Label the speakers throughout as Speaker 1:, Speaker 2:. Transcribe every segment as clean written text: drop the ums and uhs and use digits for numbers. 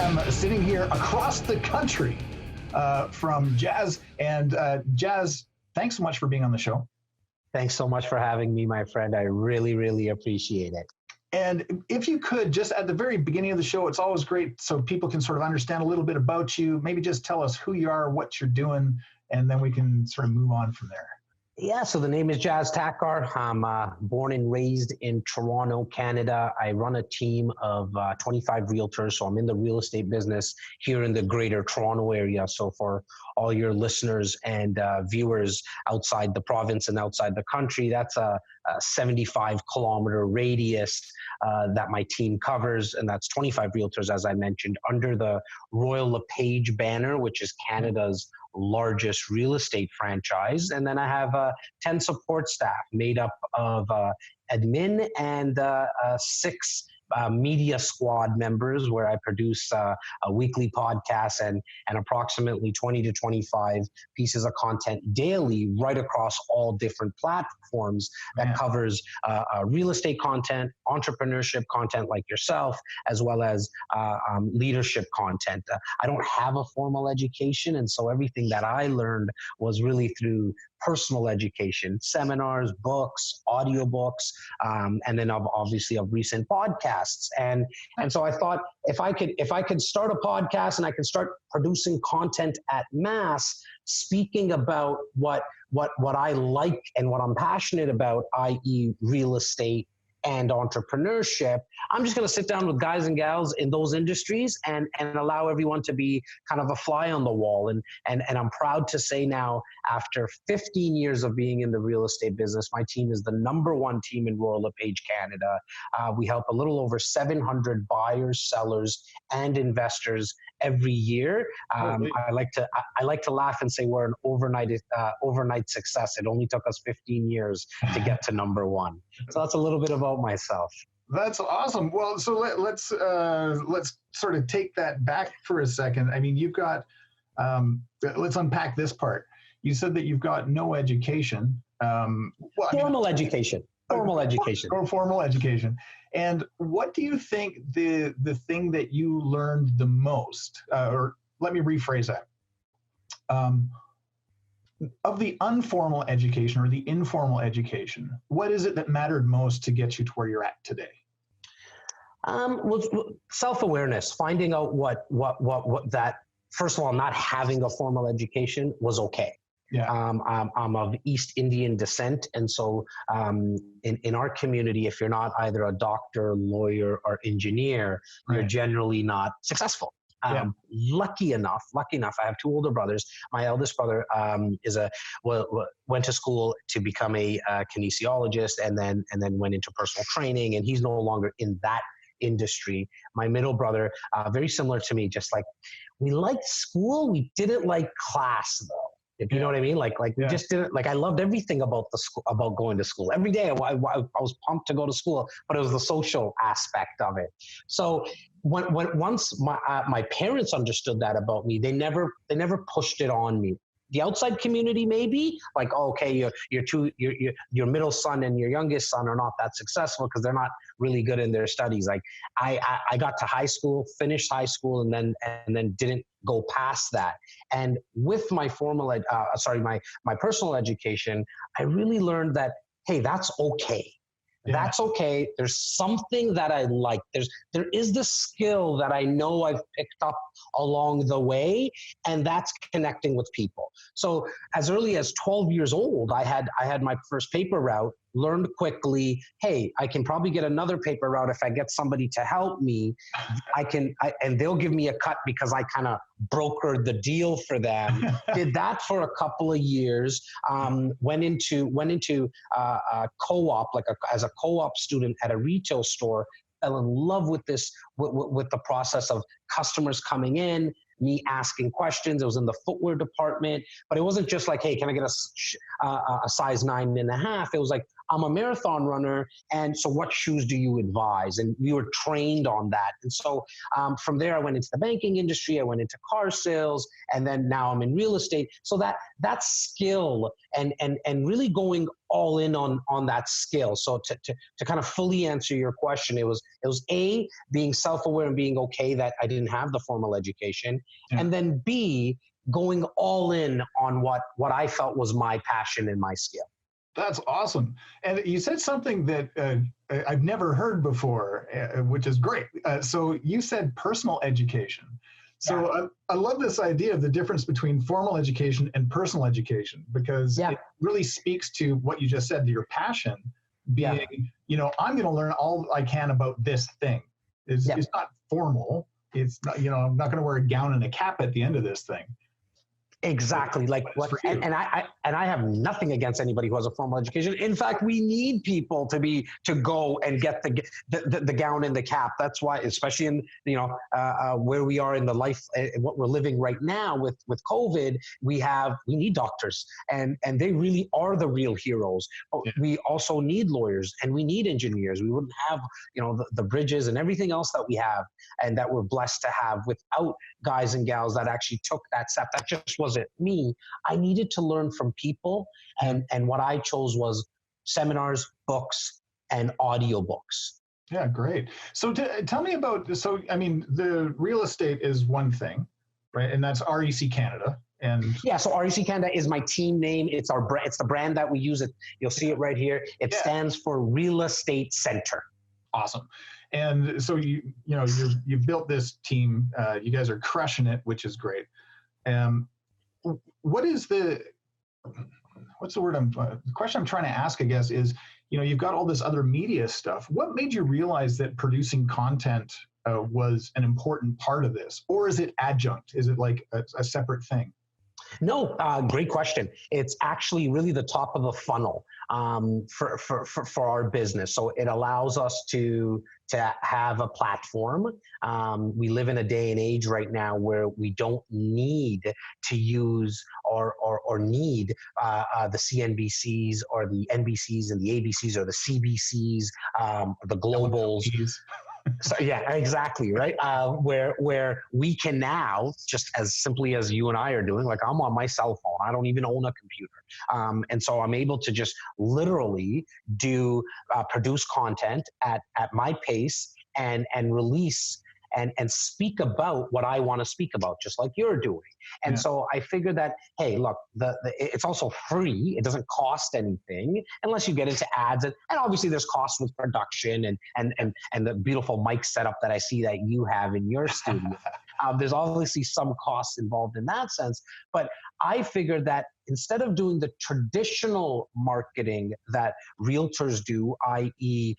Speaker 1: am sitting here across the country from Jas. And Jas, thanks so much for being on the show.
Speaker 2: Thanks so much for having me, my friend. I really, really appreciate it.
Speaker 1: And if you could, just at the very beginning of the show, it's always great so people can sort of understand a little bit about you. Maybe just tell us who you are, what you're doing, and then we can sort of move on from there.
Speaker 2: Yeah, so the name is Jas Takhar. I'm born and raised in Toronto, Canada. I run a team of 25 realtors, so I'm in the real estate business here in the greater Toronto area. So for all your listeners and viewers outside the province and outside the country, that's a 75-kilometer radius that my team covers, and that's 25 realtors, as I mentioned, under the Royal LePage banner, which is Canada's largest real estate franchise. And then I have 10 support staff made up of admin and 6 media squad members, where I produce a weekly podcast and approximately 20 to 25 pieces of content daily right across all different platforms that covers real estate content, entrepreneurship content like yourself, as well as leadership content. I don't have a formal education, and so everything that I learned was really through personal education, seminars, books, audiobooks, and then obviously of recent podcasts. And so I thought if I could start a podcast and I could start producing content at mass, speaking about what I like and what I'm passionate about, i.e. real estate and entrepreneurship, I'm just going to sit down with guys and gals in those industries and allow everyone to be kind of a fly on the wall. And I'm proud to say now, after 15 years of being in the real estate business, my team is the #1 team in Royal LePage, Canada. We help a little over 700 buyers, sellers, and investors every year. I like to laugh and say we're an overnight success. It only took us 15 years to get to #1. So that's a little bit about myself.
Speaker 1: That's awesome. Well, so let's sort of take that back for a second. I mean, you've got let's unpack this part. You said that you've got no education.
Speaker 2: Formal education. Formal education.
Speaker 1: Or formal education. And what do you think the thing that you learned the most, or let me rephrase that, of the informal education or the informal education, what is it that mattered most to get you to where you're at today?
Speaker 2: Well, self-awareness, finding out what that, first of all, not having a formal education was okay.
Speaker 1: Yeah.
Speaker 2: I'm of East Indian descent. And so in our community, if you're not either a doctor, lawyer, or engineer, you're generally not successful. Lucky enough, I have 2 older brothers. My eldest brother went to school to become a kinesiologist and then went into personal training, and he's no longer in that industry. My middle brother, very similar to me, just like we liked school, we didn't like class though. If you know what I mean, like we just didn't like. I loved everything about the school, about going to school. Every day, I was pumped to go to school, but it was the social aspect of it. So once my parents understood that about me, they never pushed it on me. The outside community maybe like, oh, okay, your middle son and your youngest son are not that successful because they're not really good in their studies. Like I got to high school, finished high school, and then didn't go past that. And with my my personal education, I really learned that, hey, that's okay. That's okay. There's something that I like. There is this skill that I know I've picked up along the way, and that's connecting with people. So as early as 12 years old, I had my first paper route, learned quickly, hey, I can probably get another paper route if I get somebody to help me. And they'll give me a cut because I kind of brokered the deal for them. Did that for a couple of years. Went into co-op, as a co-op student at a retail store. Fell in love with with the process of customers coming in, me asking questions. It was in the footwear department, but it wasn't just like, hey, can I get a size 9.5? It was like, I'm a marathon runner, and so what shoes do you advise? And we were trained on that. And so from there, I went into the banking industry, I went into car sales, and then now I'm in real estate. So that skill and really going all in on that skill. So to kind of fully answer your question, it was A, being self-aware and being okay that I didn't have the formal education, and then B, going all in on what I felt was my passion and my skill.
Speaker 1: That's awesome. And you said something that I've never heard before, which is great. So you said personal education. So I love this idea of the difference between formal education and personal education, because it really speaks to what you just said, to your passion being, I'm going to learn all I can about this thing. It's not formal. It's not, I'm not going to wear a gown and a cap at the end of this thing.
Speaker 2: Exactly. Like what, and I have nothing against anybody who has a formal education. In fact, we need people to go and get the gown and the cap. That's why, especially in where we are in the life, what we're living right now with COVID, we need doctors, and they really are the real heroes. We also need lawyers, and we need engineers. We wouldn't have the bridges and everything else that we have and that we're blessed to have without guys and gals that actually took that step. That just wasn't me. I needed to learn from people, and what I chose was seminars, books, and audiobooks.
Speaker 1: Yeah, great. So tell me about, the real estate is one thing, right? And that's REC Canada. And
Speaker 2: so REC Canada is my team name. It's the brand that we use. You'll see it right here. It stands for Real Estate Center.
Speaker 1: Awesome. And so you've built this team. You guys are crushing it, which is great. What's the word the question I'm trying to ask, I guess, is, you've got all this other media stuff. What made you realize that producing content was an important part of this? Or is it adjunct? Is it like a separate thing?
Speaker 2: No, great question. It's actually really the top of the funnel for our business. So it allows us to have a platform. We live in a day and age right now where we don't need to use or need the CNBCs or the NBCs and the ABCs or the CBCs, the Globals. So yeah, exactly, right? Where we can now, just as simply as you and I are doing, like I'm on my cell phone, I don't even own a computer, and so I'm able to just literally produce content at my pace and release and speak about what I want to speak about, just like you're doing. And so I figured that, hey, look, it's also free. It doesn't cost anything unless you get into ads. And obviously there's costs with production and the beautiful mic setup that I see that you have in your studio. There's obviously some costs involved in that sense. But I figured that instead of doing the traditional marketing that realtors do, i.e.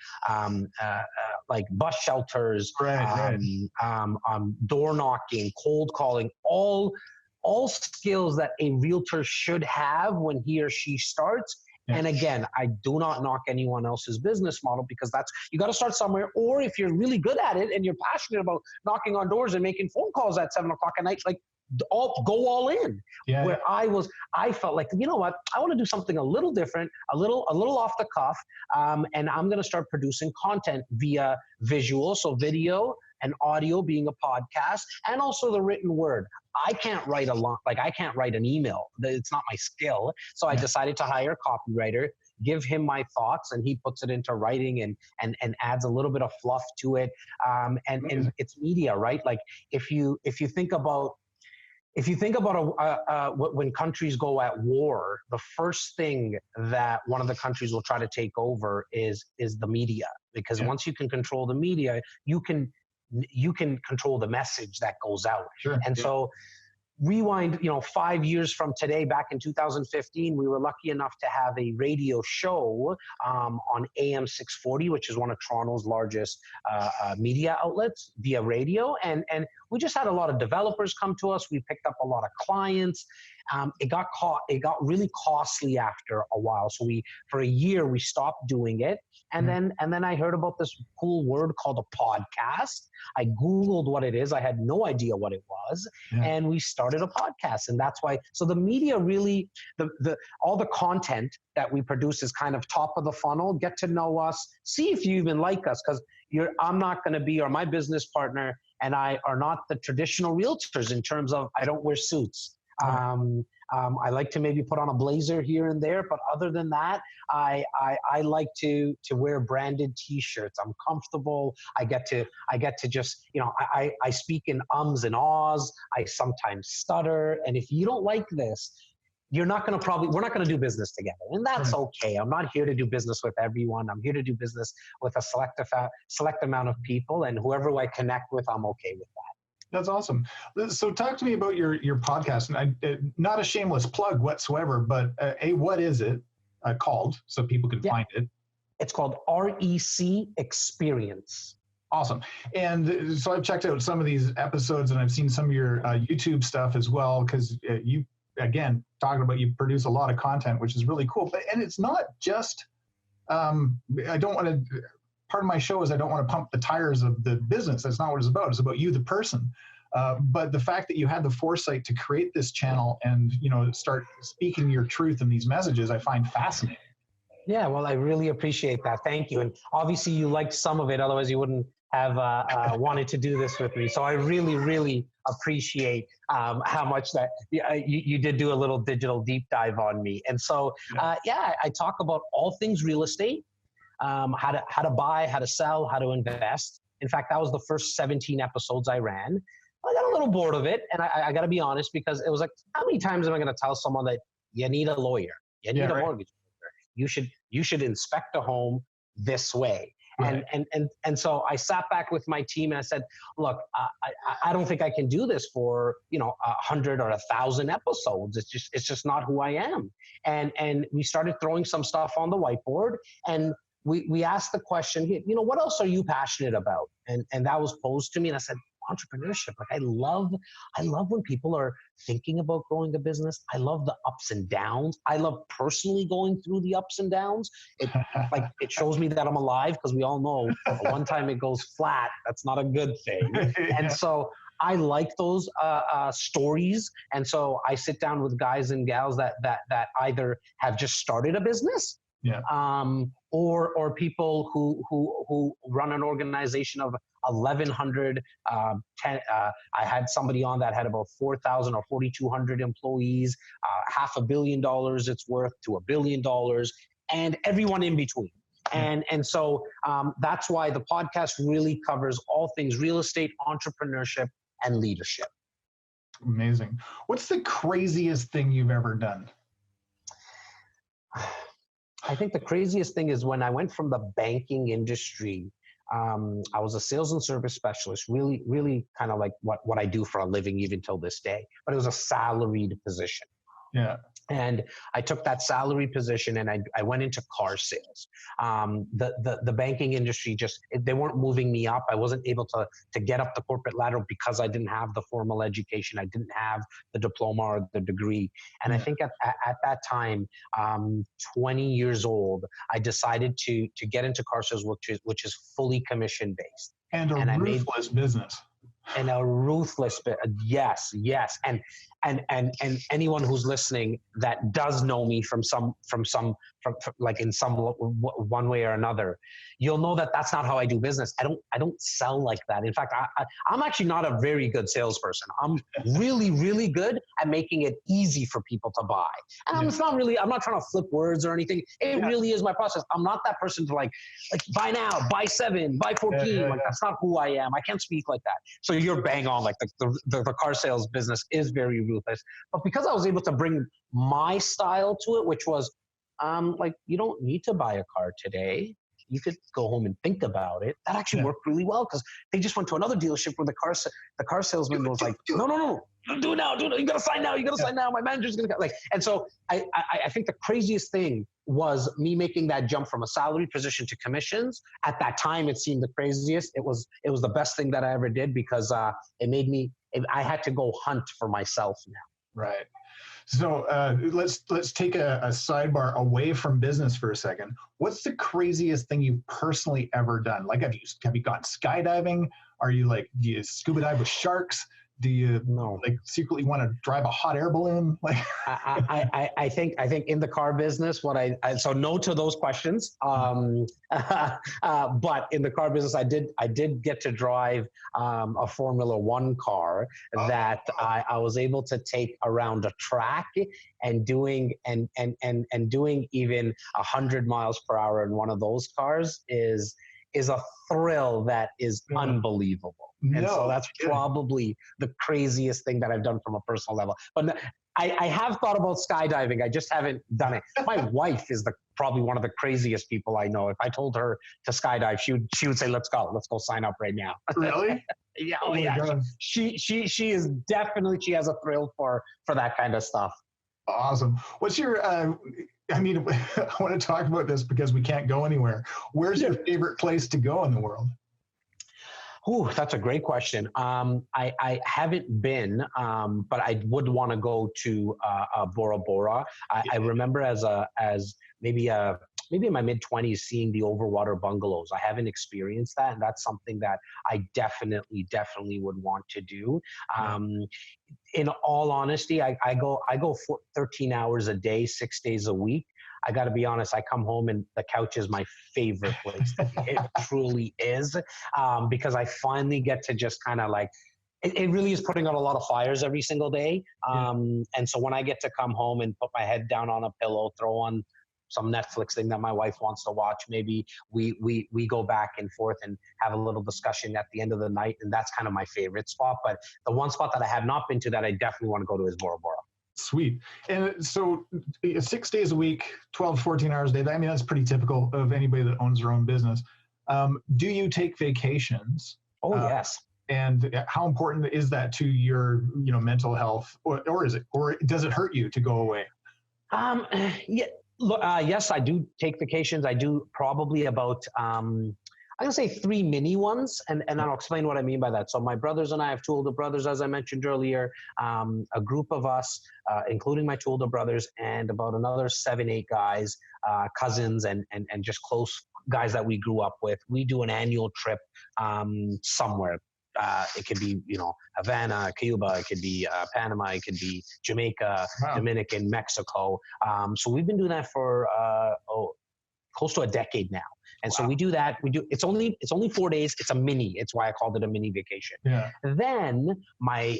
Speaker 2: Like bus shelters, door knocking, cold calling, all skills that a realtor should have when he or she starts. And again, I do not knock anyone else's business model, because you got to start somewhere. Or if you're really good at it and you're passionate about knocking on doors and making phone calls at 7 o'clock at night, go all in. I felt like, you know what, I want to do something a little different, a little off the cuff. And I'm going to start producing content via visual, so video and audio being a podcast, and also the written word. I can't write I can't write an email. It's not my skill. So I decided to hire a copywriter, give him my thoughts, and he puts it into writing and adds a little bit of fluff to it. And it's media, right? Like if you think about when countries go at war, the first thing that one of the countries will try to take over is the media, because once you can control the media, you can control the message that goes out. So rewind, 5 years from today, back in 2015, we were lucky enough to have a radio show on AM 640, which is one of Toronto's largest media outlets via radio. And we just had a lot of developers come to us. We picked up a lot of clients. It got really costly after a while. So for a year, we stopped doing it. And then I heard about this cool word called a podcast. I Googled what it is. I had no idea what it was. And we started a podcast. And that's why, so the media really, all the content that we produce is kind of top of the funnel. Get to know us, see if you even like us, because I'm not going to be, or my business partner and I are not the traditional realtors in terms of, I don't wear suits. I like to maybe put on a blazer here and there, but other than that, I like to wear branded T-shirts. I'm comfortable. I get to just, I speak in ums and ahs. I sometimes stutter, and if you don't like this, we're not going to do business together, and that's okay. I'm not here to do business with everyone. I'm here to do business with a select amount of people, and whoever I connect with, I'm okay with that.
Speaker 1: That's awesome. So talk to me about your podcast. And not a shameless plug whatsoever, but what is it called so people can find it?
Speaker 2: It's called REC Experience.
Speaker 1: Awesome. And so I've checked out some of these episodes, and I've seen some of your YouTube stuff as well, because you, again, talking about, you produce a lot of content, which is really cool. And it's not just, I don't want to, part of my show is I don't want to pump the tires of the business. That's not what it's about. It's about you, the person. But the fact that you had the foresight to create this channel and, start speaking your truth in these messages, I find fascinating.
Speaker 2: Yeah, well, I really appreciate that. Thank you. And obviously you liked some of it, otherwise you wouldn't have wanted to do this with me. So I really, really appreciate how much that you did do a little digital deep dive on me. And so, I talk about all things real estate, how to buy, how to sell, how to invest. In fact, that was the first 17 episodes I ran. I got a little bored of it, and I got to be honest, because it was like, how many times am I going to tell someone that you need a lawyer, you need a mortgage broker, you should inspect a home this way. Right. And so I sat back with my team and I said, look, I don't think I can do this for 100 or 1,000 episodes. It's just not who I am. And we started throwing some stuff on the whiteboard, and we asked the question, what else are you passionate about? And that was posed to me, and I said, entrepreneurship. Like, I love when people are thinking about growing a business. I love the ups and downs. I love personally going through the ups and downs. It shows me that I'm alive, because we all know one time it goes flat, that's not a good thing. And so I like those stories. And so I sit down with guys and gals that either have just started a business, or people who run an organization of 1,100. I had somebody on that had about 4,000 or 4,200 employees, $500 million it's worth to $1 billion, and everyone in between. And so that's why the podcast really covers all things real estate, entrepreneurship, and leadership.
Speaker 1: Amazing. What's the craziest thing you've ever done?
Speaker 2: I think the craziest thing is when I went from the banking industry. I was a sales and service specialist, really, really kind of like what I do for a living even till this day, but it was a salaried position. Yeah. And I took that salary position and I went into car sales. The banking industry they weren't moving me up. I wasn't able to get up the corporate ladder because I didn't have the formal education. I didn't have the diploma or the degree. And I think at that time, 20 years old, I decided to get into car sales, which is fully commission based.
Speaker 1: And a ruthless business.
Speaker 2: And a ruthless bit. Yes. And anyone who's listening that does know me from like in some one way or another, you'll know that that's not how I do business. I don't sell like that. In fact, I'm actually not a very good salesperson. I'm really, really good at making it easy for people to buy. And I'm not trying to flip words or anything. It really is my process. I'm not that person to like buy now, buy 7, buy 14. That's not who I am. I can't speak like that. So you're bang on. Like the car sales business is very ruthless. But because I was able to bring my style to it, which was like, you don't need to buy a car today. you could go home and think about it. That actually worked really well because they just went to another dealership where the car salesman was like, no, do it now. You got to sign now. You got to sign now. My manager's going to like, and so I think the craziest thing was me making that jump from a salary position to commissions. At that time, it seemed the craziest. It was the best thing that I ever did because it made me, I had to go hunt for myself now.
Speaker 1: Right. So let's take a sidebar away from business for a second. What's the craziest thing you've personally ever done? Like, have you gone skydiving? Are you like, do you scuba dive with sharks? Do you like secretly want to drive a hot air balloon? Like,
Speaker 2: I think in the car business, so no to those questions. But in the car business, I did get to drive a Formula One car that I was able to take around a track and doing even 100 miles per hour in one of those cars is a thrill that is unbelievable. And so that's probably the craziest thing that I've done from a personal level. But I have thought about skydiving. I just haven't done it. My wife is probably one of the craziest people I know. If I told her to skydive, she would say, let's go sign up right now.
Speaker 1: Really?
Speaker 2: Yeah. Oh yeah. She is definitely, she has a thrill for that kind of stuff.
Speaker 1: Awesome. What's your, I want to talk about this because we can't go anywhere. Where's your favorite place to go in the world?
Speaker 2: Oh, that's a great question. I haven't been, but I would want to go to Bora Bora. I remember as maybe in my mid-20s seeing the overwater bungalows. I haven't experienced that, and that's something that I definitely would want to do. In all honesty, I go for 13 hours a day, 6 days a week. I got to be honest, I come home and the couch is my favorite place. It truly is, because I finally get to just kind of like, it really is putting out a lot of fires every single day. And so when I get to come home and put my head down on a pillow, throw on some Netflix thing that my wife wants to watch, maybe we go back and forth and have a little discussion at the end of the night. And that's kind of my favorite spot. But the one spot that I have not been to that I definitely want to go to is Bora Bora.
Speaker 1: Sweet. And so 6 days a week, 12 to 14 hours a day, that's pretty typical of anybody that owns their own business. Do you take vacations?
Speaker 2: Oh, yes.
Speaker 1: And how important is that to your, mental health, or does it hurt you to go away?
Speaker 2: Yeah. Look, yes, I do take vacations. I do probably about, I'm going to say 3 mini ones, and I'll explain what I mean by that. So my brothers and I have 2 older brothers, as I mentioned earlier, a group of us, including my 2 older brothers, and about another 7, 8 guys, cousins, and just close guys that we grew up with. We do an annual trip somewhere. It could be, Havana, Cuba, it could be Panama, it could be Jamaica, Dominican, Mexico. So we've been doing that for close to a decade now. And so we do that. It's only 4 days. It's a mini. It's why I called it a mini vacation. Yeah. Then my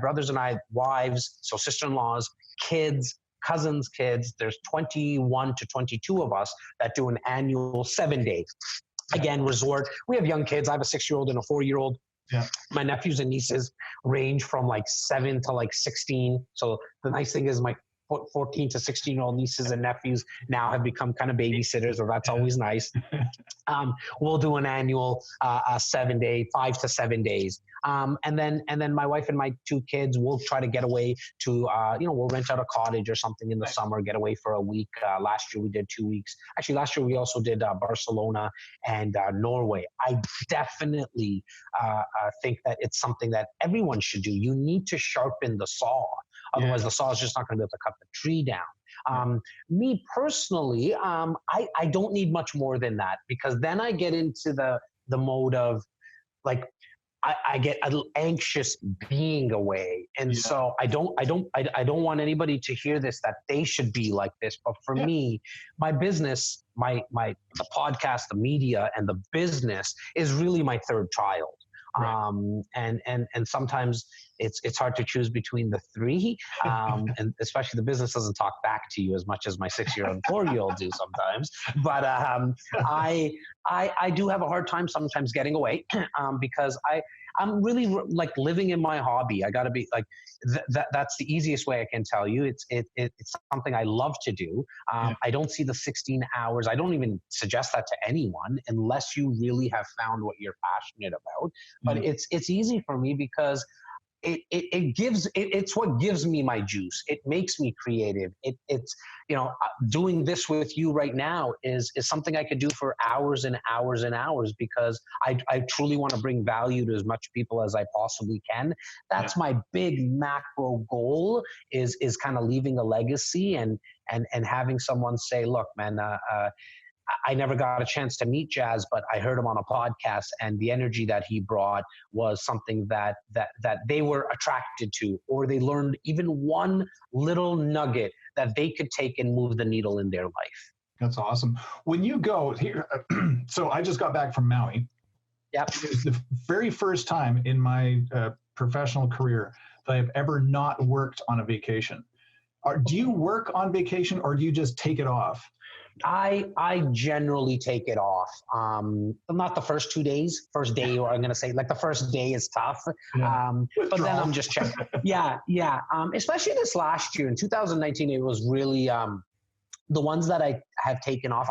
Speaker 2: brothers and I, wives, so sister-in-laws, kids, cousins' kids, there's 21 to 22 of us that do an annual 7 days. Again, resort. We have young kids. I have a 6-year-old and a 4-year-old. Yeah. My nephews and nieces range from like 7 to like 16. So the nice thing is my 14 to 16-year-old nieces and nephews now have become kind of babysitters, so that's always nice. We'll do an annual 7-day, 5 to 7 days. And then my wife and my 2 kids will try to get away to, we'll rent out a cottage or something in the summer, get away for a week. Last year we did 2 weeks. Actually, last year we also did Barcelona and Norway. I definitely think that it's something that everyone should do. You need to sharpen the saw. Otherwise, the saw is just not going to be able to cut the tree down. Me personally, I don't need much more than that, because then I get into the mode of like, I get a little anxious being away. And so I don't want anybody to hear this, that they should be like this. But for me, my business, the podcast, the media, and the business is really my third child. Right. And sometimes it's hard to choose between the 3, and especially the business doesn't talk back to you as much as my 6-year-old and 4-year-old do sometimes. But I do have a hard time sometimes getting away, because I'm really like living in my hobby. I got to be like, that's the easiest way I can tell you. It's something I love to do. I don't see the 16 hours. I don't even suggest that to anyone unless you really have found what you're passionate about. But it's easy for me because it's what gives me my juice. It makes me creative. It's doing this with you right now is something I could do for hours and hours and hours because I truly want to bring value to as much people as I possibly can. That's my big macro goal is kind of leaving a legacy and having someone say, look, man, I never got a chance to meet Jas, but I heard him on a podcast, and the energy that he brought was something that they were attracted to, or they learned even one little nugget that they could take and move the needle in their life.
Speaker 1: That's awesome. When you go here, so I just got back from Maui.
Speaker 2: Yep.
Speaker 1: It's the very first time in my professional career that I've ever not worked on a vacation. Do you work on vacation, or do you just take it off?
Speaker 2: I generally take it off. Not the first 2 days. First day, or I'm going to say like the first day is tough. But then I'm just checking. Yeah. Especially this last year in 2019, it was really the ones that I have taken off.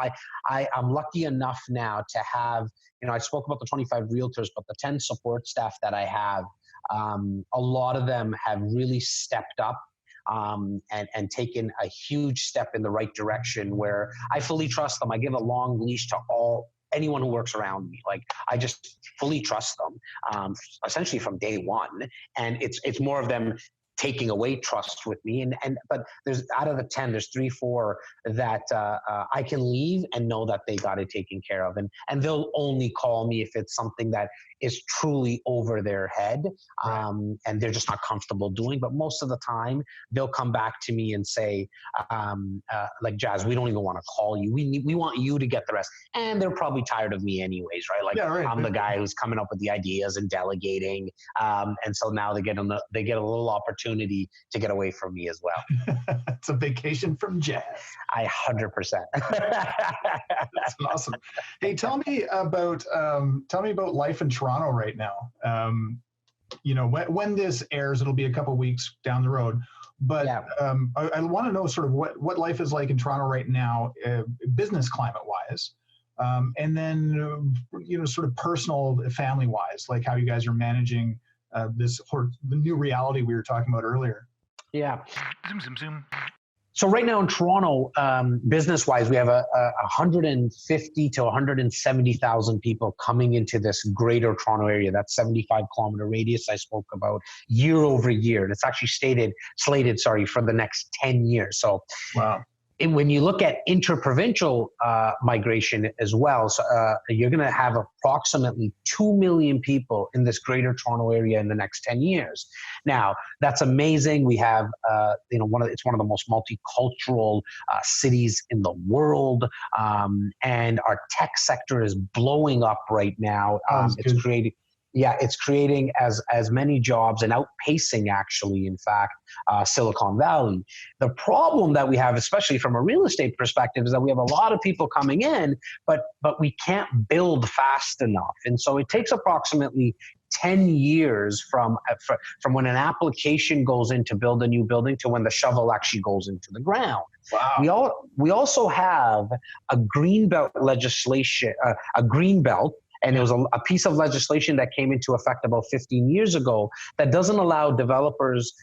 Speaker 2: I'm lucky enough now to have, I spoke about the 25 realtors, but the 10 support staff that I have, a lot of them have really stepped up. And taken a huge step in the right direction where I fully trust them. I give a long leash to anyone who works around me. Like I just fully trust them, essentially from day one. And it's more of them taking away trust with me. But there's out of the 10, there's 3, 4 that I can leave and know that they got it taken care of. And they'll only call me if it's something that is truly over their head and they're just not comfortable doing. But most of the time, they'll come back to me and say, like, Jas, we don't even want to call you. We want you to get the rest. And they're probably tired of me anyways, right? Like I'm the guy who's coming up with the ideas and delegating. And so now they get a little opportunity to get away from me as well.
Speaker 1: It's a vacation from Jas.
Speaker 2: 100%.
Speaker 1: That's awesome. Hey, tell me about life in Toronto right now. When this airs, it'll be a couple weeks down the road. But I want to know sort of what life is like in Toronto right now, business climate wise, and then sort of personal, family wise, like how you guys are managing the new reality we were talking about earlier.
Speaker 2: Yeah. Zoom. So right now in Toronto, business-wise, we have 150 to 170,000 people coming into this greater Toronto area. That 75-kilometer radius I spoke about year over year. And it's actually slated for the next 10 years. So wow. And when you look at interprovincial migration as well, so, you're going to have approximately 2 million people in this greater Toronto area in the next 10 years. Now, that's amazing. We have, it's one of the most multicultural cities in the world, and our tech sector is blowing up right now. It's creating as many jobs and outpacing, actually, in fact, Silicon Valley. The problem that we have, especially from a real estate perspective, is that we have a lot of people coming in, but we can't build fast enough. And so it takes approximately 10 years from when an application goes in to build a new building to when the shovel actually goes into the ground. Wow. We also have a greenbelt legislation, and there was a piece of legislation that came into effect about 15 years ago that doesn't allow developers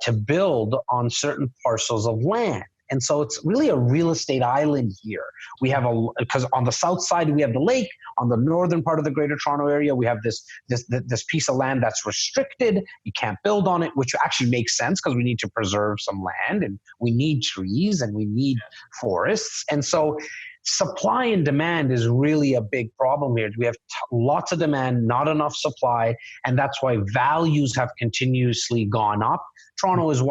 Speaker 2: to build on certain parcels of land. And so it's really a real estate island here. We have because on the south side, we have the lake. On the northern part of the greater Toronto area, we have this piece of land that's restricted. You can't build on it, which actually makes sense because we need to preserve some land and we need trees and we need forests. And so supply and demand is really a big problem here. We have lots of demand, not enough supply, and that's why values have continuously gone up. Toronto is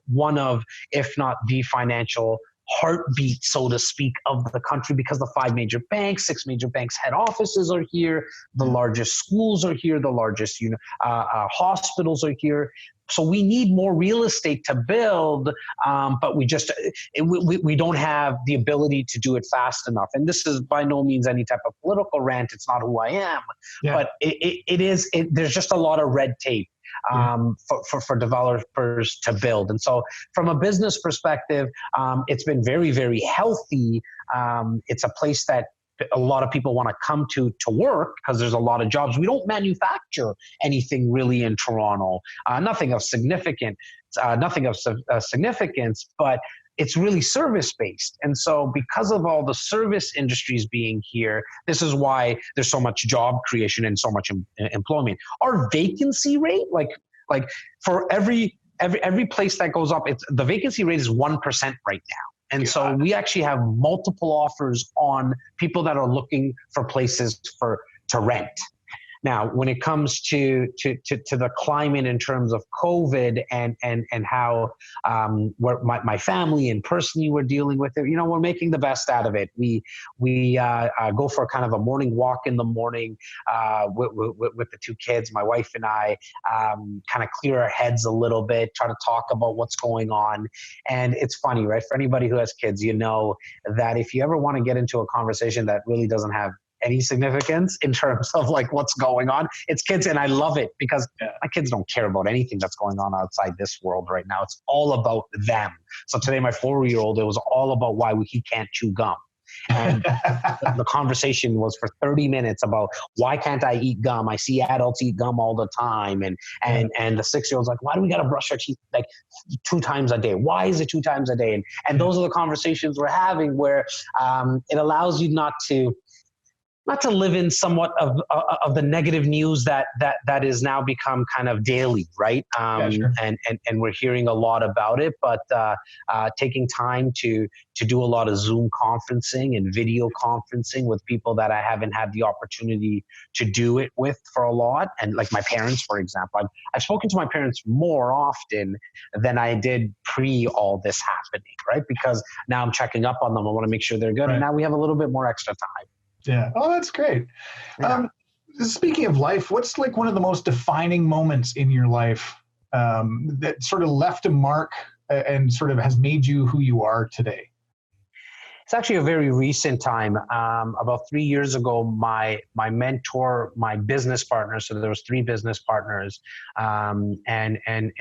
Speaker 2: one of, if not the financial heartbeat, so to speak, of the country because the 5 major banks, 6 major banks head offices are here, the largest schools are here, the largest hospitals are here. So we need more real estate to build, but we don't have the ability to do it fast enough. And this is by no means any type of political rant. It's not who I am, but there's just a lot of red tape for developers to build. And so from a business perspective, it's been very, very healthy. It's a place that a lot of people want to come to work because there's a lot of jobs. We don't manufacture anything really in Toronto, nothing of significance, but it's really service-based. And so because of all the service industries being here, this is why there's so much job creation and so much employment. Our vacancy rate, like for every place that goes up, the vacancy rate is 1% right now. And so we actually have multiple offers on people that are looking for places to rent. Now, when it comes to the climate in terms of COVID and how my family and personally we're dealing with it, we're making the best out of it. We go for kind of a morning walk in the morning with the two kids, my wife and I, kind of clear our heads a little bit, try to talk about what's going on. And it's funny, right? For anybody who has kids, that if you ever want to get into a conversation that really doesn't have any significance in terms of like what's going on, it's kids. And I love it because my kids don't care about anything that's going on outside this world right now. It's all about them. So today, my 4-year-old, it was all about why he can't chew gum. And the conversation was for 30 minutes about why can't I eat gum? I see adults eat gum all the time. And the 6-year-old's like, why do we got to brush our teeth like 2 times a day? Why is it 2 times a day? And those are the conversations we're having where it allows you not to live in somewhat of the negative news that is now become kind of daily, right?
Speaker 1: Sure.
Speaker 2: And we're hearing a lot about it, but taking time to do a lot of Zoom conferencing and video conferencing with people that I haven't had the opportunity to do it with for a lot. And like my parents, for example, I've spoken to my parents more often than I did pre all this happening, right? Because now I'm checking up on them. I want to make sure they're good. Right. And now we have a little bit more extra time.
Speaker 1: Yeah. Oh, that's great. Yeah. Speaking of life, what's like one of the most defining moments in your life that sort of left a mark and sort of has made you who you are today?
Speaker 2: It's actually a very recent time. About 3 years ago, my mentor, my business partner, so there was 3 business partners, and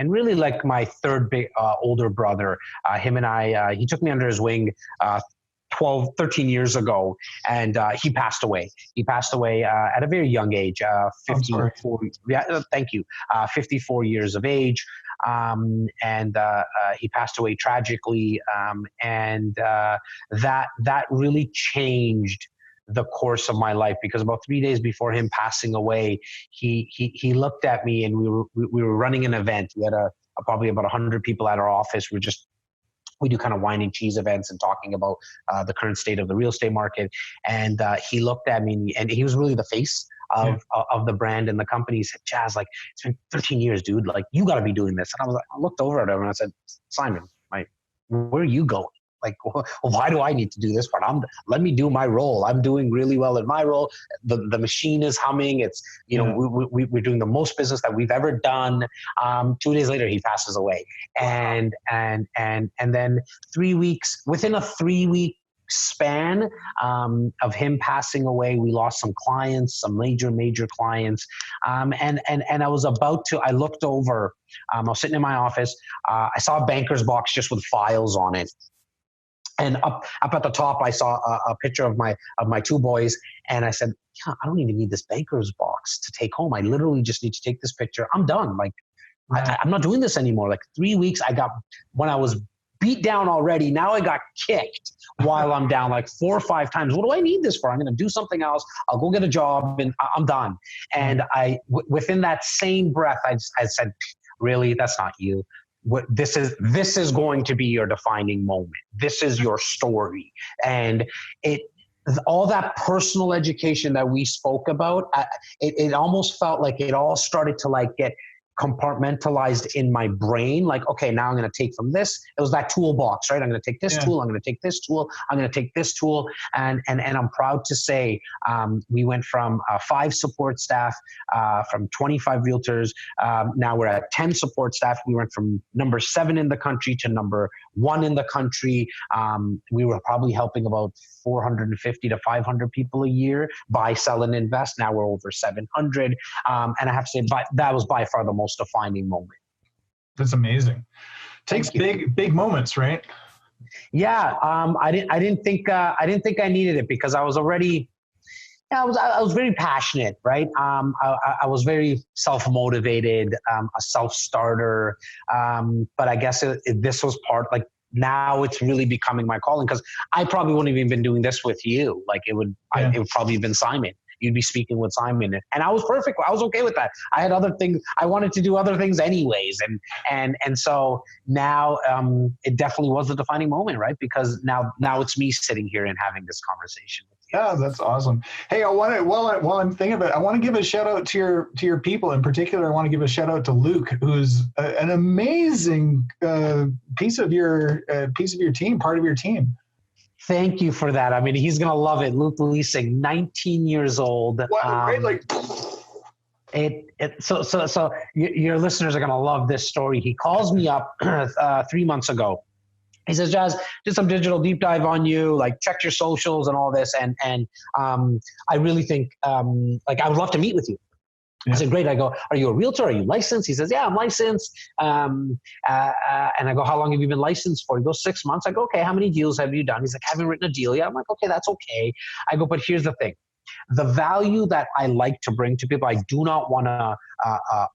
Speaker 2: really like my third big older brother, him and I, he took me under his wing 13 years ago, and he passed away. He passed away at a very young age, 54. Yeah, thank you. 54 years of age, and he passed away tragically, and that really changed the course of my life, because about 3 days before him passing away, he looked at me, and we were running an event. We had probably about 100 people at our office. We do kind of wine and cheese events and talking about the current state of the real estate market. And he looked at me, and he was really the face of the brand and the company. He said, Jas, like, it's been 13 years, dude. Like, you got to be doing this. And I looked over at him and I said, Simon, where are you going? Like, why do I need to do this part? Let me do my role. I'm doing really well in my role. The machine is humming. It's, we're doing the most business that we've ever done. 2 days later, he passes away. And then 3 weeks, within a 3-week span of him passing away, we lost some clients, some major clients. And I was I looked over, I was sitting in my office. I saw a banker's box just with files on it. And up at the top, I saw a picture of my 2 boys, and I said, I don't even need this banker's box to take home. I literally just need to take this picture. I'm done. Like, I'm not doing this anymore. Like 3 weeks, when I was beat down already, now I got kicked while I'm down like 4 or 5 times. What do I need this for? I'm going to do something else. I'll go get a job, and I'm done. And within that same breath, I said, really, that's not you. This is going to be your defining moment. This is your story. And all that personal education that we spoke about, it almost felt like it all started to like get compartmentalized in my brain. Like, okay, now I'm going to take from this. It was that toolbox, right? I'm going to take this tool. I'm going to take this tool. I'm going to take this tool. And I'm proud to say we went from 5 support staff, from 25 realtors. Now we're at 10 support staff. We went from number 7 in the country to number 1 in the country. We were probably helping about 450 to 500 people a year buy, sell, and invest. Now we're over 700. And I have to say, that was by far the most defining moment. That's
Speaker 1: amazing. Takes big moments, right?
Speaker 2: Yeah. I didn't think I needed it because I was already, I was very passionate, right? I was very self-motivated, a self-starter. But I guess this was part, like, now it's really becoming my calling, because I probably wouldn't have even been doing this with you. Like, it would probably have been Simon. You'd be speaking with Simon, and I was perfect. I was okay with that. I had other things. I wanted to do other things anyways. And so now it definitely was a defining moment, right? Because now it's me sitting here and having this conversation with you.
Speaker 1: Yeah, that's awesome. Hey, I want to, while I'm thinking about it, I want to give a shout out to your people. In particular, I want to give a shout out to Luke, who's an amazing piece of your team, part of your team.
Speaker 2: Thank you for that. I mean, he's going to love it. Luke Leasing, 19 years old.
Speaker 1: Right? Like,
Speaker 2: so your listeners are going to love this story. He calls me up 3 months ago. He says, Jas, did some digital deep dive on you, like checked your socials and all this. And I really think, like, I would love to meet with you. I said, great. I go, are you a realtor? Are you licensed? He says, yeah, I'm licensed. And I go, how long have you been licensed for? He goes, 6 months. I go, okay, how many deals have you done? He's like, I haven't written a deal yet. I'm like, okay, that's okay. I go, but here's the thing. The value that I like to bring to people, I do not want to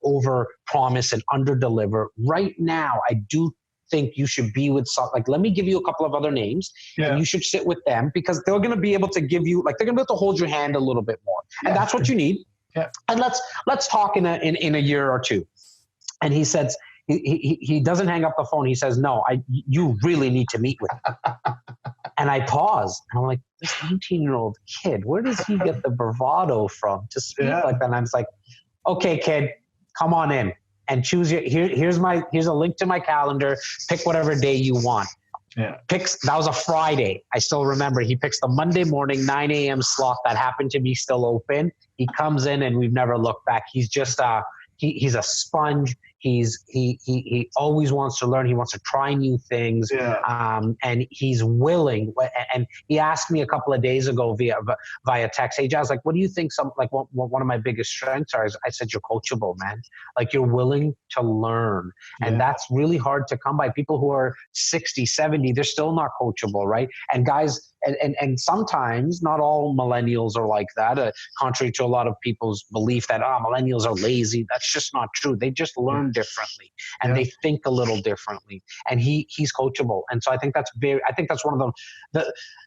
Speaker 2: over promise and under deliver. Right now, I do think you should be with some, like, let me give you a couple of other names, and you should sit with them, because they're going to be able to give you, like, they're going to be able to hold your hand a little bit more. And that's what you need. Yeah. And let's talk in a year or two. And he says, he doesn't hang up the phone. He says, no, you really need to meet with me. And I pause. And I'm like, this 19-year-old kid, where does he get the bravado from to speak like that? And I'm just like, okay, kid, come on in and choose here's a link to my calendar. Pick whatever day you want. Yeah. That was a Friday. I still remember. He picks the Monday morning 9 a.m. slot that happened to be still open. He comes in and we've never looked back. He's just he's a sponge. He always wants to learn. He wants to try new things. Yeah. And he's willing. And he asked me a couple of days ago via text, hey, Jas, like, what do you think one of my biggest strengths are? I said, you're coachable, man. Like, you're willing to learn. And that's really hard to come by. People who are 60, 70, they're still not coachable, right? And guys, and sometimes not all millennials are like that, contrary to a lot of people's belief that millennials are lazy. That's just not true. They just learn differently, and they think a little differently, and he's coachable. And so I think that's one of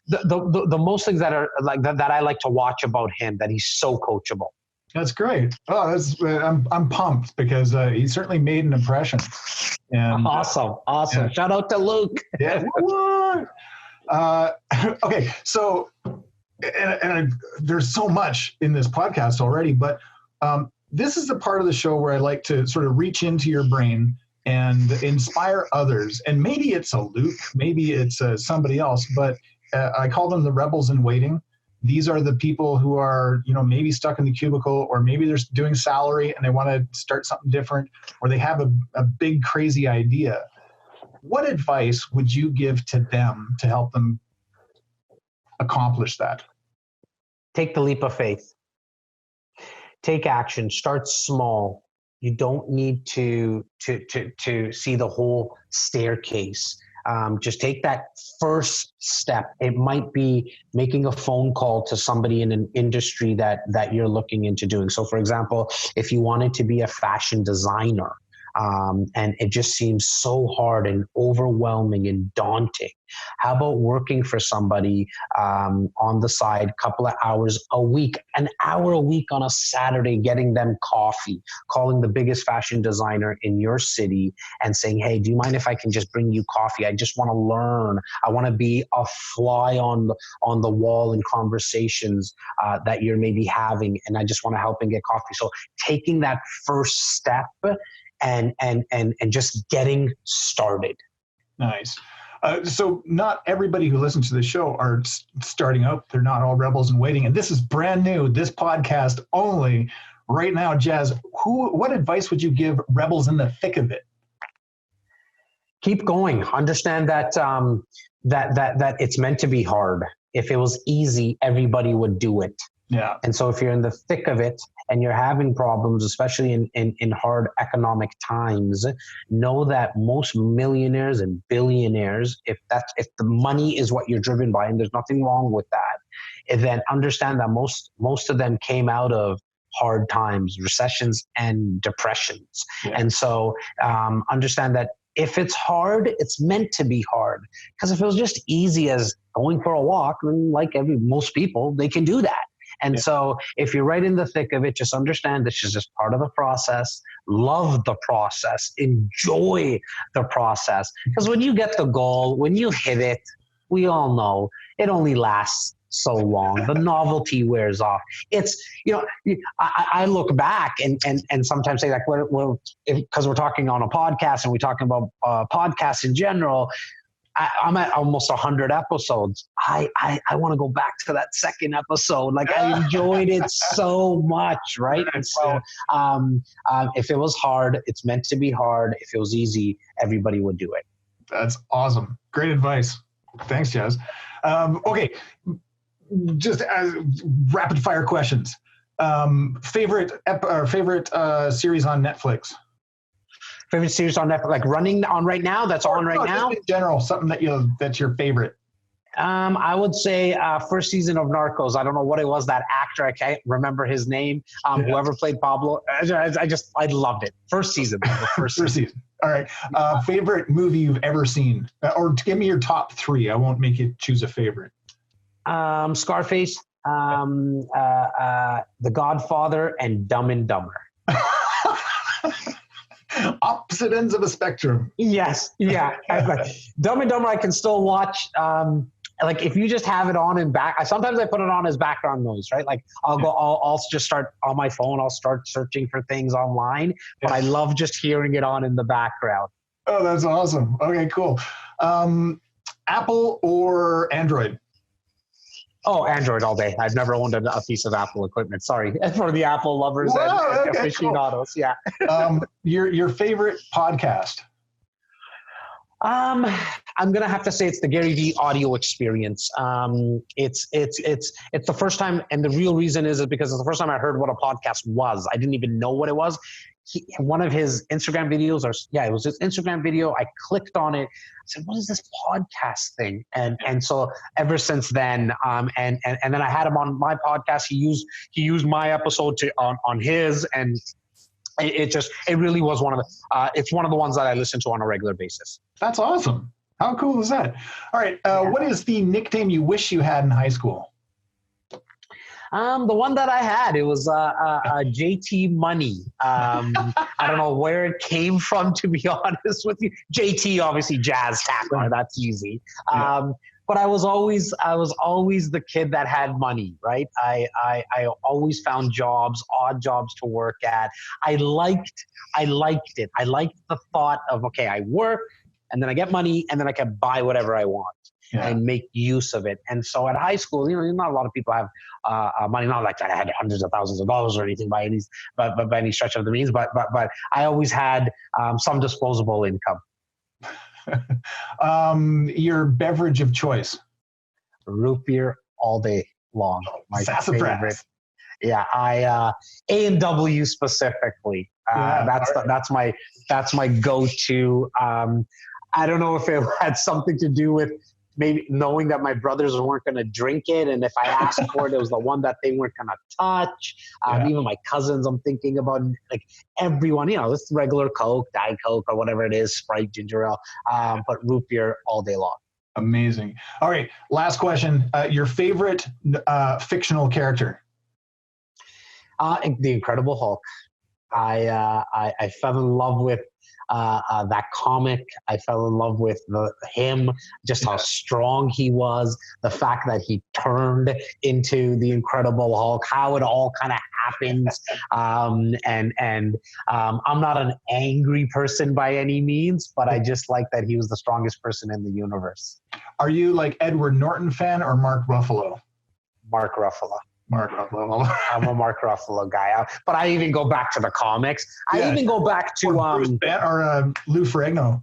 Speaker 2: the most things that are like that I like to watch about him, that he's so coachable.
Speaker 1: That's great. Oh, I'm pumped, because he certainly made an impression. And
Speaker 2: awesome. Yeah. Shout out to Luke.
Speaker 1: Yeah. Okay, so and there's so much in this podcast already, but this is the part of the show where I like to sort of reach into your brain and inspire others. And maybe it's a Luke, maybe it's somebody else, but I call them the rebels in waiting. These are the people who are, maybe stuck in the cubicle, or maybe they're doing salary and they want to start something different, or they have a big, crazy idea. What advice would you give to them to help them accomplish that?
Speaker 2: Take the leap of faith. Take action. Start small. You don't need to see the whole staircase. Just take that first step. It might be making a phone call to somebody in an industry that you're looking into doing. So, for example, if you wanted to be a fashion designer, and it just seems so hard and overwhelming and daunting, how about working for somebody on the side, couple of hours a week, an hour a week on a Saturday, getting them coffee, calling the biggest fashion designer in your city and saying, hey, do you mind if I can just bring you coffee? I just want to learn. I want to be a fly on the wall in conversations that you're maybe having, and I just want to help and get coffee. So taking that first step and just getting started.
Speaker 1: Nice. So not everybody who listens to the show are starting out. They're not all rebels in waiting. And this is brand new, this podcast only right now. Jas, what advice would you give rebels in the thick of it?
Speaker 2: Keep going. Understand that that it's meant to be hard. If it was easy, everybody would do it.
Speaker 1: Yeah.
Speaker 2: And so if you're in the thick of it and you're having problems, especially in hard economic times, know that most millionaires and billionaires, if the money is what you're driven by, and there's nothing wrong with that, then understand that most of them came out of hard times, recessions and depressions. Yeah. And so understand that if it's hard, it's meant to be hard. Because if it was just easy as going for a walk, like most people, they can do that. And so if you're right in the thick of it, just understand this is just part of the process. Love the process. Enjoy the process. Because when you get the goal, when you hit it, we all know it only lasts so long. The novelty wears off. It's, I look back and sometimes say, like, because we're talking on a podcast and we're talking about podcasts in general, I'm at almost 100 episodes. I want to go back to that second episode. Like, I enjoyed it so much, right? And so if it was hard, it's meant to be hard. If it was easy, everybody would do it.
Speaker 1: That's awesome. Great advice. Thanks, Jas. Okay, just as rapid fire questions. Favorite series on Netflix?
Speaker 2: Favorite series on Netflix, like running on right now? That's on right now?
Speaker 1: Just in general, something that's your favorite.
Speaker 2: I would say first season of Narcos. I don't know what it was, that actor. I can't remember his name. Whoever played Pablo. I loved it. First season. First season.
Speaker 1: All right. Favorite movie you've ever seen? Or give me your top 3. I won't make you choose a favorite.
Speaker 2: Scarface, The Godfather, and Dumb and Dumber.
Speaker 1: Opposite ends of a spectrum.
Speaker 2: Yes. Yeah. Dumb and Dumber I can still watch. Like if you just have it on in sometimes I put it on as background noise, right? Like I'll just start on my phone. I'll start searching for things online, but I love just hearing it on in the background.
Speaker 1: Oh, that's awesome. Okay, cool. Apple or Android?
Speaker 2: Oh, Android all day. I've never owned a piece of Apple equipment. Sorry for the Apple lovers and aficionados. Cool. Yeah.
Speaker 1: Your favorite podcast?
Speaker 2: I'm gonna have to say it's the Gary Vee audio experience. It's the first time, and the real reason is because it's the first time I heard what a podcast was. I didn't even know what it was. One of his Instagram videos, it was his Instagram video. I clicked on it. I said, "What is this podcast thing?" And so ever since then, and then I had him on my podcast. He used my episode on his, and it really was one of the. It's one of the ones that I listen to on a regular basis.
Speaker 1: That's awesome. How cool is that? All right. What is the nickname you wish you had in high school?
Speaker 2: The one that I had, it was JT Money. I don't know where it came from, to be honest with you. JT, obviously, Jas Takhar. That's easy. But I was always the kid that had money, right? I always found odd jobs to work at. I liked it. I liked the thought of, okay, I work and then I get money and then I can buy whatever I want. And make use of it. And so at high school, not a lot of people have money. Not like that I had hundreds of thousands of dollars or anything by any stretch of the means. But I always had some disposable income.
Speaker 1: Your beverage of choice?
Speaker 2: Root beer all day long. My favorite. Yeah, A&W specifically. That's my go-to. I don't know if it had something to do with maybe knowing that my brothers weren't going to drink it. And if I asked for it, it was the one that they weren't going to touch. Even my cousins, I'm thinking about, like, everyone, this regular Coke, Diet Coke, or whatever it is, Sprite, ginger ale, but root beer all day long.
Speaker 1: Amazing. All right. Last question. Your favorite fictional character?
Speaker 2: The Incredible Hulk. I fell in love with that comic. I fell in love with him, just how strong he was, the fact that he turned into the Incredible Hulk, how it all kind of happens. I'm not an angry person by any means, but I just like that he was the strongest person in the universe.
Speaker 1: Are you like Edward Norton fan or Mark Ruffalo?
Speaker 2: Mark Ruffalo.
Speaker 1: Mark Ruffalo.
Speaker 2: I'm a Mark Ruffalo guy, but I even go back to the comics. I even go back to
Speaker 1: Lou Ferigno.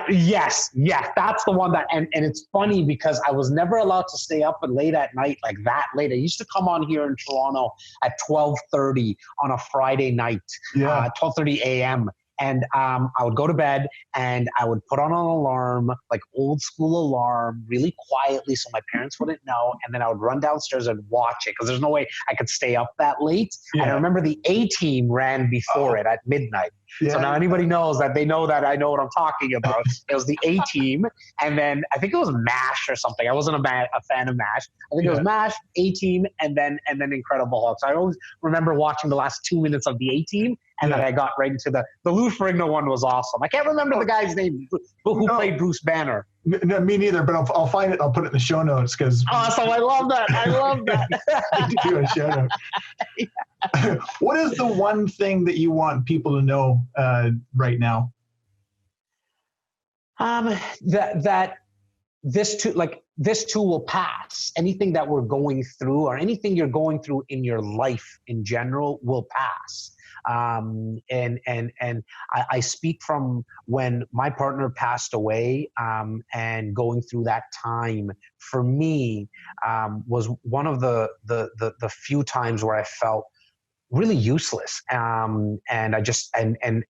Speaker 2: Yes, that's the one that, and it's funny because I was never allowed to stay up late at night like that late. I used to come on here in Toronto at 12:30 on a Friday night, 12:30 a.m. And I would go to bed and I would put on an alarm, like old school alarm, really quietly so my parents wouldn't know. And then I would run downstairs and watch it because there's no way I could stay up that late. Yeah. And I remember the A-Team ran before it at midnight. Yeah. So now anybody knows that, they know that I know what I'm talking about. It was the A-Team, and then I think it was MASH or something. I wasn't a fan of MASH. I think it was MASH, A-Team, and then Incredible Hulk. So I always remember watching the last 2 minutes of the A-Team, and then I got right into the Lou Ferigno one was awesome. I can't remember the guy's name who played Bruce Banner.
Speaker 1: No, me neither, but I'll find it. I'll put it in the show notes because.
Speaker 2: Awesome! I love that.
Speaker 1: I did do a show note. What is the one thing that you want people to know right now?
Speaker 2: That this too will pass. Anything that we're going through, or anything you're going through in your life in general, will pass. And I speak from when my partner passed away, and going through that time for me was one of the few times where I felt really useless. And I just and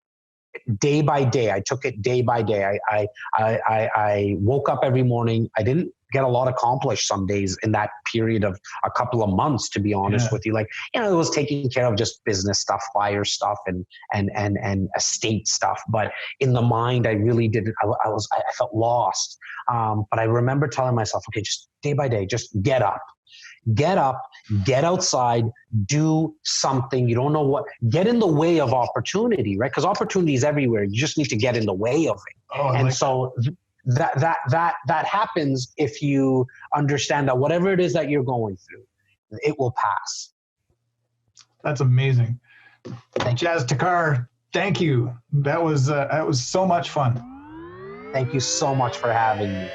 Speaker 2: day by day, I took it day by day. I woke up every morning. I didn't get a lot accomplished some days in that period of a couple of months, to be honest with you. Like, it was taking care of just business stuff, fire stuff, and estate stuff. But in the mind, I really didn't. I felt lost. But I remember telling myself, okay, just day by day, just get up, get outside, do something. You don't know what, get in the way of opportunity, right? Because opportunity is everywhere. You just need to get in the way of it. That happens if you understand that whatever it is that you're going through, it will pass.
Speaker 1: That's amazing. Jas Takhar, thank you. That was so much fun.
Speaker 2: Thank you so much for having me.